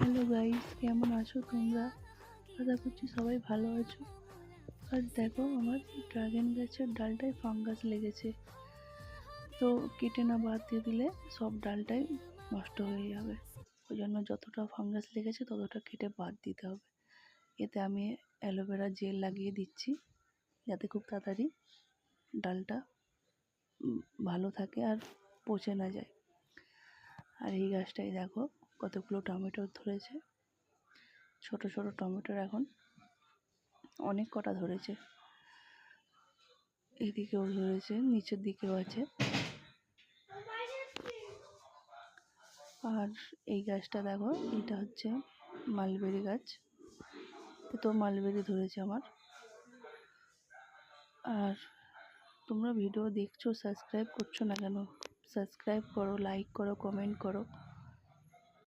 Hello guys, কেমন আছো তোমরা? আশা করছি সবাই ভালো আছো। আর দেখো, আমার ড্রাগন গাছের ডালটায় ফাঙ্গাস লেগেছে। তো কেটে না বাদ দিয়ে দিলে সব ডালটাই নষ্ট হয়ে যাবে। ওই জন্য যতটা ফাঙ্গাস লেগেছে ততটা কেটে বাদ দিতে হবে। এতে আমি অ্যালোভেরা জেল লাগিয়ে দিচ্ছি, যাতে খুব তাড়াতাড়ি ডালটা ভালো থাকে আর পচে না যায়। আর এই গাছটাই দেখো কতগুলো টমেটো ধরেছে। ছোট ছোট টমেটোর এখন অনেক কটা ধরেছে। এদিকেও ধরেছে, নিচের দিকেও আছে। আর এই গাছটা দেখো, এটা হচ্ছে মালবেরি গাছ। তো মালবেরি ধরেছে আমার। আর তোমরা ভিডিও দেখছো, সাবস্ক্রাইব করছো না কেন? সাবস্ক্রাইব করো, লাইক করো, কমেন্ট করো।